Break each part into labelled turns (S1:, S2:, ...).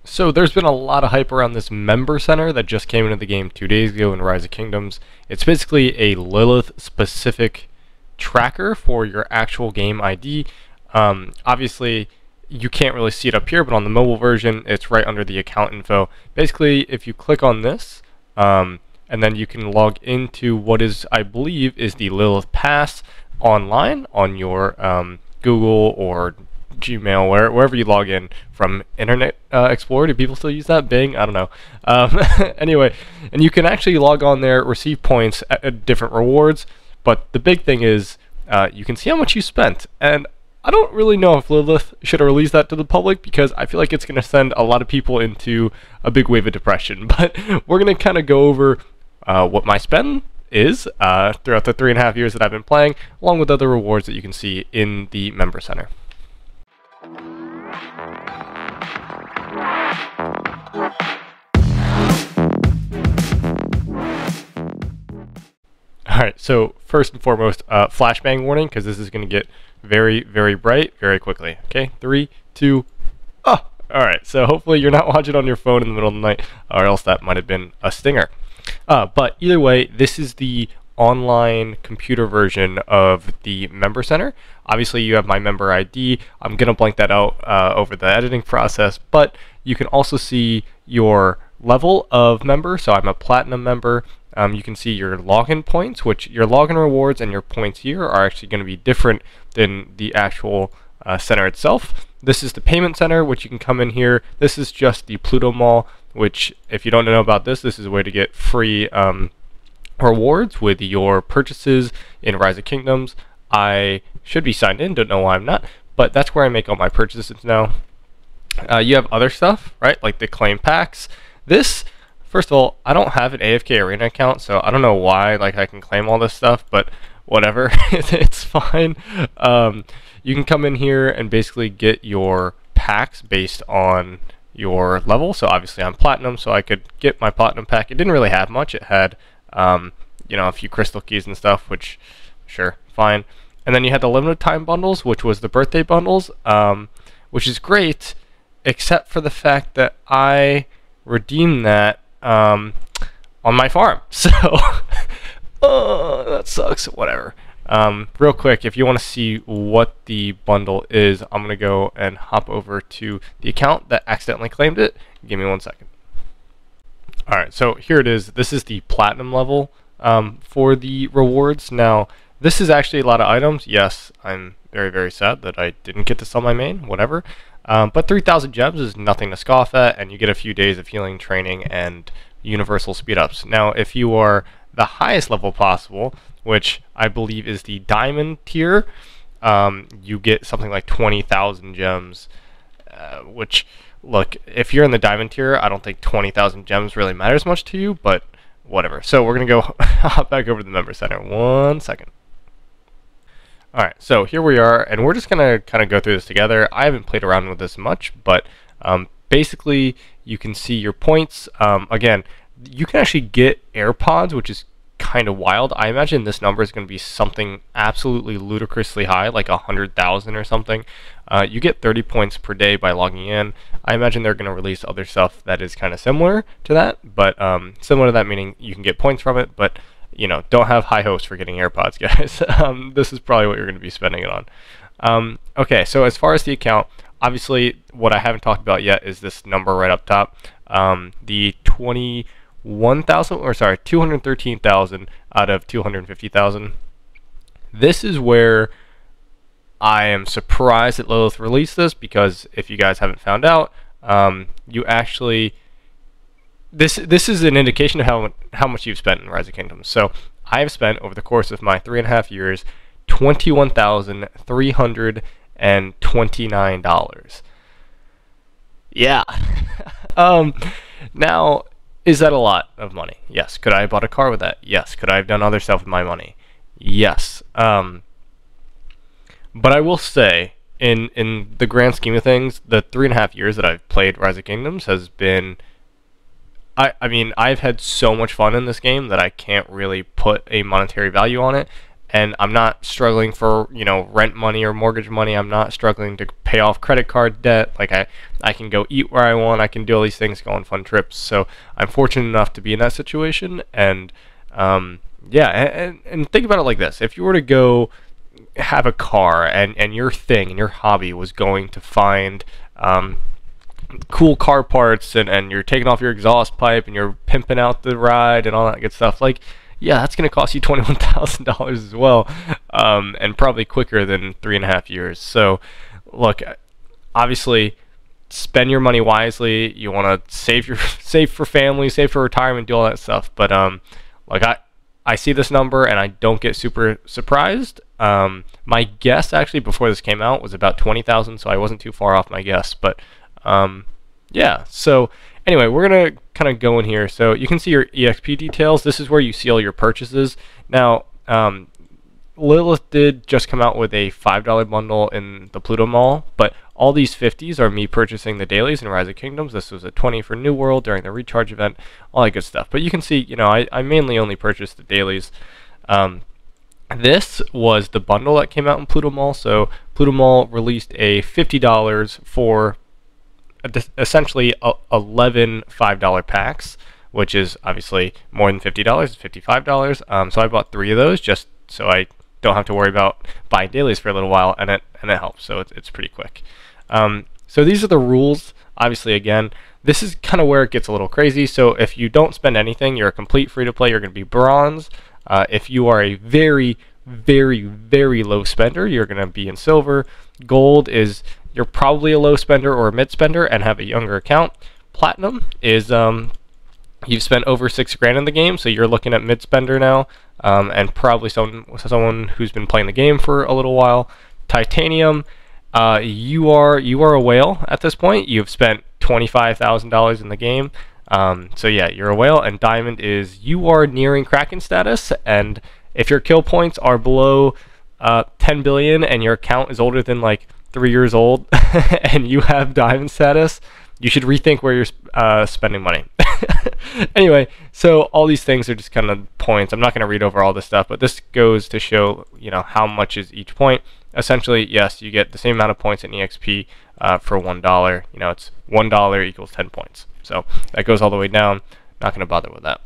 S1: So there's been a lot of hype around this member center that just came into the game 2 days ago in Rise of Kingdoms. It's basically a Lilith specific tracker for your actual game ID. Obviously you can't really see it up here, but on the mobile version it's right under the account info. Basically if you click on this and then you can log into what is, I believe, is the Lilith Pass online on your Google or Gmail, wherever you log in from Internet Explorer. Do people still use that? Bing? I don't know. Anyway, and you can actually log on there, receive points at different rewards, but the big thing is you can see how much you spent. And I don't really know if Lilith should have released that to the public, because I feel like it's going to send a lot of people into a big wave of depression. But we're going to kind of go over what my spend is throughout the 3.5 years that I've been playing, along with other rewards that you can see in the member center. Alright, so first and foremost, flashbang warning, because this is going to get very, very bright very quickly. Okay, 3, 2, oh! Alright, so hopefully you're not watching on your phone in the middle of the night, or else that might have been a stinger. But either way, this is the online computer version of the member center. Obviously you have my member ID. I'm gonna blank that out over the editing process, but you can also see your level of member. So I'm a platinum member. You can see your login points, which your login rewards and your points here are actually going to be different than the actual center itself. This is the payment center, which you can come in here. This is just the Pluto Mall, which, if you don't know about this, this is a way to get free rewards with your purchases in Rise of Kingdoms. I should be signed in, don't know why I'm not, but that's where I make all my purchases now. You have other stuff, right, like the claim packs. This, first of all, I don't have an AFK Arena account, so I don't know why like I can claim all this stuff, but whatever, it's fine. You can come in here and basically get your packs based on your level. So obviously I'm platinum, so I could get my platinum pack. It didn't really have much. It had you know, a few crystal keys and stuff, which sure, fine. And then you had the limited time bundles, which was the birthday bundles, which is great, except for the fact that I redeemed that on my farm. So oh, that sucks. Whatever. Real quick, if you want to see what the bundle is, I'm gonna go and hop over to the account that accidentally claimed it. Give me 1 second. Alright, so here it is. This is the platinum level for the rewards. Now, this is actually a lot of items. Yes, I'm very, very sad that I didn't get to sell my main, whatever. But 3,000 gems is nothing to scoff at, and you get a few days of healing, training, and universal speed-ups. Now, if you are the highest level possible, which I believe is the diamond tier, you get something like 20,000 gems, which, look, if you're in the diamond tier, I don't think 20,000 gems really matters much to you, but whatever. So we're going to go hop back over to the member center. 1 second. Alright, so here we are, and we're just going to kind of go through this together. I haven't played around with this much, but basically you can see your points. Again, you can actually get AirPods, which is kind of wild. I imagine this number is going to be something absolutely ludicrously high, like 100,000 or something. You get 30 points per day by logging in. I imagine they're going to release other stuff that is kind of similar to that, but similar to that meaning you can get points from it, but you know, don't have high hopes for getting AirPods, guys. This is probably what you're going to be spending it on. Okay, so as far as the account, obviously what I haven't talked about yet is this number right up top, the 213,000 out of 250,000. This is where I am surprised that Lilith released this, because if you guys haven't found out, you actually, this is an indication of how much you've spent in Rise of Kingdoms. So I have spent over the course of my 3.5 years $21,329. Yeah. Now, is that a lot of money? Yes. Could I have bought a car with that? Yes. Could I have done other stuff with my money? Yes. But I will say, in the grand scheme of things, the 3.5 years that I've played Rise of Kingdoms has been, I mean, I've had so much fun in this game that I can't really put a monetary value on it. and I'm not struggling for, you know, rent money or mortgage money. I'm not struggling to pay off credit card debt. Like I can go eat where I want. I can do all these things, go on fun trips. So I'm fortunate enough to be in that situation. And yeah, and think about it like this: if you were to go have a car, and your thing and your hobby was going to find cool car parts, and you're taking off your exhaust pipe and you're pimping out the ride and all that good stuff, like, yeah, that's going to cost you $21,000 as well, and probably quicker than 3.5 years. So look, obviously spend your money wisely. You want to save for family, save for retirement, do all that stuff. But like I see this number and I don't get super surprised. My guess actually before this came out was about 20,000, so I wasn't too far off my guess. But yeah, so anyway, we're gonna kind of go in here. So you can see your EXP details. This is where you see all your purchases. Now, Lilith did just come out with a $5 bundle in the Pluto Mall, but all these 50s are me purchasing the dailies in Rise of Kingdoms. This was a 20 for New World during the recharge event, all that good stuff. But you can see, you know, I mainly only purchased the dailies. This was the bundle that came out in Pluto Mall. So Pluto Mall released a $50 for essentially 11 $5 packs, which is obviously more than $50. It's $55. So I bought 3 of those just so I don't have to worry about buying dailies for a little while, and it helps. So it's pretty quick. So these are the rules. Obviously, again, this is kind of where it gets a little crazy. So if you don't spend anything, you're a complete free-to-play. You're going to be bronze. If you are a very, very, very low spender, you're going to be in silver. Gold is you're probably a low spender or a mid spender and have a younger account. Platinum is you've spent over $6,000 in the game, so you're looking at mid spender now, and probably someone who's been playing the game for a little while. Titanium, you are a whale at this point. You've spent $25,000 in the game. So yeah, you're a whale. And diamond is you are nearing Kraken status, and if your kill points are below 10 billion and your account is older than like 3 years old and you have diamond status, you should rethink where you're spending money. Anyway, so all these things are just kind of points. I'm not going to read over all this stuff, but this goes to show, you know, how much is each point. Essentially, yes, you get the same amount of points in EXP for $1. You know, it's $1 equals 10 points. So that goes all the way down. Not going to bother with that.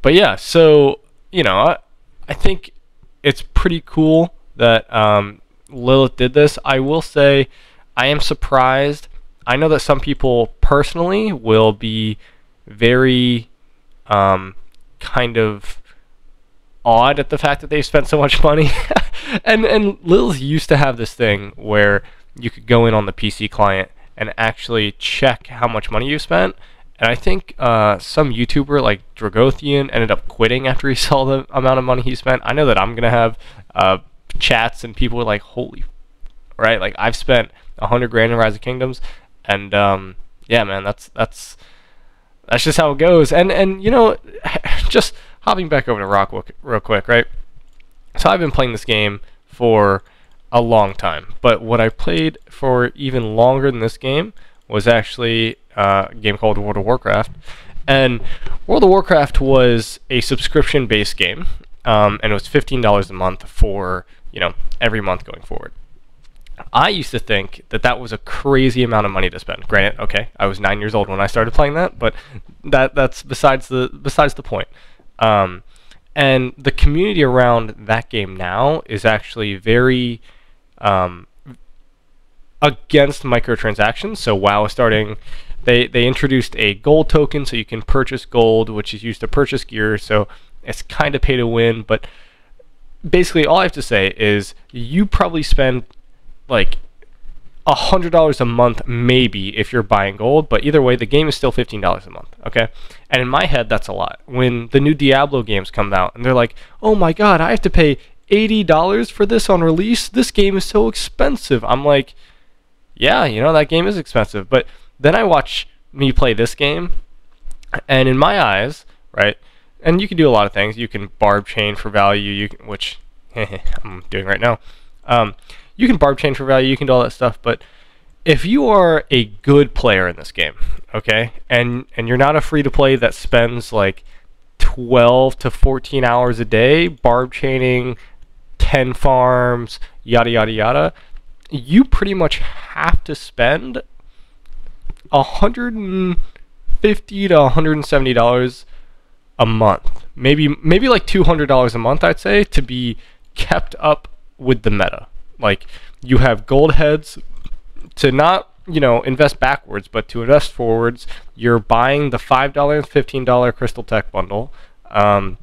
S1: But yeah, so, you know, I think it's pretty cool that Lilith did this. I will say I am surprised. I know that some people personally will be very kind of odd at the fact that they've spent so much money. and Lilith used to have this thing where you could go in on the PC client and actually check how much money you spent. And I think some YouTuber like Dragothian ended up quitting after he saw the amount of money he spent. I know that I'm going to have chats and people are like, holy, right? Like I've spent $100,000 in Rise of Kingdoms. And yeah, man, that's just how it goes. And you know, just hopping back over to Rock real quick, right? So I've been playing this game for a long time, but what I played for even longer than this game was actually a game called World of Warcraft. And World of Warcraft was a subscription-based game, and it was $15 a month for, you know, every month going forward. I used to think that that was a crazy amount of money to spend. Granted, okay, I was 9 years old when I started playing that, but that's besides the point. And the community around that game now is actually very against microtransactions. So WoW is starting. They introduced a gold token, so you can purchase gold, which is used to purchase gear. So it's kind of pay to win. But basically, all I have to say is you probably spend like $100 a month maybe if you're buying gold, but either way the game is still $15 a month, okay? And in my head that's a lot. When the new Diablo games come out and they're like, oh my god, I have to pay $80 for this on release, this game is so expensive. I'm like, yeah, you know, that game is expensive. But then I watch me play this game, and in my eyes, right, and you can do a lot of things. You can barb chain for value, which I'm doing right now. You can barb chain for value, you can do all that stuff, but if you are a good player in this game, okay, and you're not a free-to-play that spends like 12 to 14 hours a day, barb chaining, 10 farms, yada yada yada, you pretty much have to spend $150 to $170 a month, maybe like $200 a month, I'd say, to be kept up with the meta. Like, you have gold heads to not, invest backwards, but to invest forwards. You're buying the $5 and $15 Crystal Tech bundle, and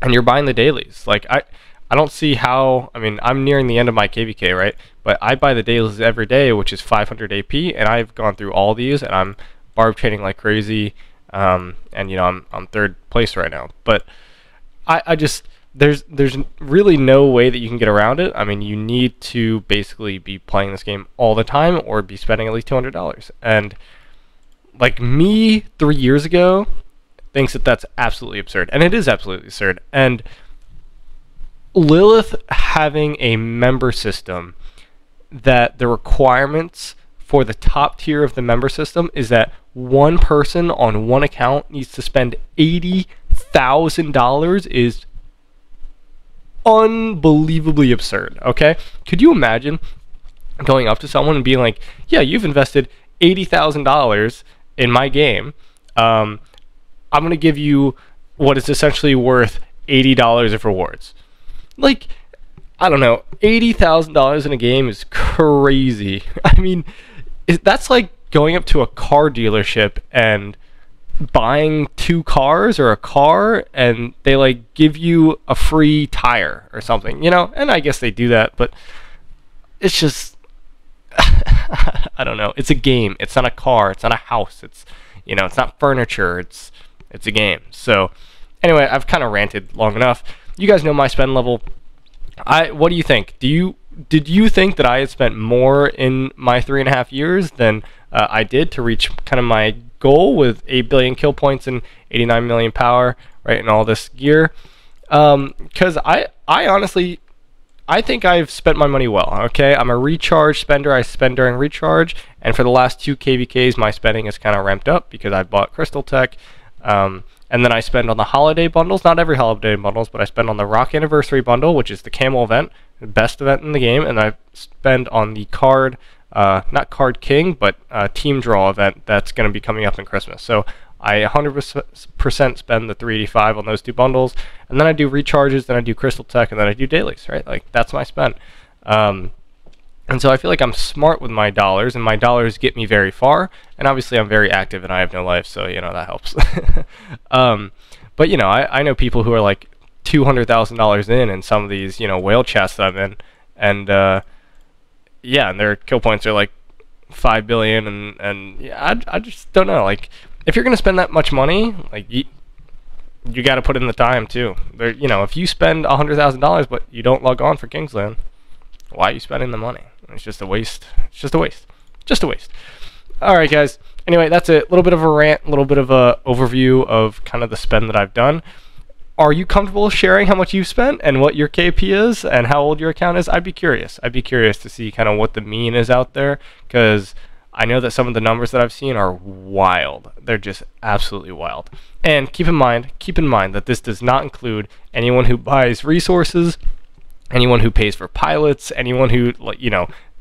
S1: you're buying the dailies. Like, I don't see how. I mean, I'm nearing the end of my KvK, right? But I buy the dailies every day, which is 500 AP, and I've gone through all these, and I'm barb chaining like crazy. And I'm third place right now. But I just there's really no way that you can get around it. I mean, you need to basically be playing this game all the time or be spending at least $200. And like me 3 years ago thinks that that's absolutely absurd, and it is absolutely absurd. And Lilith having a member system that the requirements for the top tier of the member system is that one person on one account needs to spend $80,000 is unbelievably absurd. Okay, could you imagine going up to someone and being like, yeah, you've invested $80,000 in my game, I'm going to give you what is essentially worth $80 of rewards. Like, I don't know, $80,000 in a game is crazy. I mean, that's like going up to a car dealership and buying 2 cars or a car, and they like give you a free tire or something, and I guess they do that, but it's just I don't know. It's a game. It's not a car. It's not a house. It's it's not furniture. It's a game. So anyway, I've kind of ranted long enough. You guys know my spend level. What do you think? Did you think that I had spent more in my 3.5 years than I did to reach kind of my goal with 8 billion kill points and 89 million power, right, and all this gear? Because I honestly, I think I've spent my money well. Okay, I'm a recharge spender. I spend during recharge, and for the last 2 KvKs, my spending is kind of ramped up because I bought Crystal Tech. And then I spend on the holiday bundles, not every holiday bundles, but I spend on the Rock Anniversary bundle, which is the camel event, the best event in the game, and I spend on the card, not Card King, but Team Draw event that's going to be coming up in Christmas. So I 100% spend the 385 on those 2 bundles, and then I do recharges, then I do Crystal Tech, and then I do dailies, right? Like, that's my spend. And so I feel like I'm smart with my dollars, and my dollars get me very far. And obviously I'm very active and I have no life, so that helps. But I know people who are like $200,000 in some of these whale chests that I'm in, and yeah, and their kill points are like 5 billion, and yeah, I just don't know. Like, if you're gonna spend that much money, like you got to put in the time too. There, if you spend $100,000 but you don't log on for Kingsland, why are you spending the money? It's just a waste. It's just a waste. Just a waste. All right, guys. Anyway, that's it. A little bit of a rant, a little bit of a overview of kind of the spend that I've done. Are you comfortable sharing how much you've spent and what your KP is and how old your account is? I'd be curious. I'd be curious to see kind of what the mean is out there, because I know that some of the numbers that I've seen are wild. They're just absolutely wild. And keep in mind that this does not include anyone who buys resources, anyone who pays for pilots, anyone who,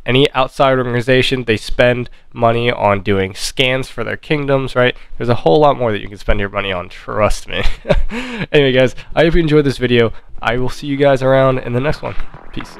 S1: any outside organization, they spend money on doing scans for their kingdoms, right? There's a whole lot more that you can spend your money on, trust me. Anyway, guys, I hope you enjoyed this video. I will see you guys around in the next one. Peace.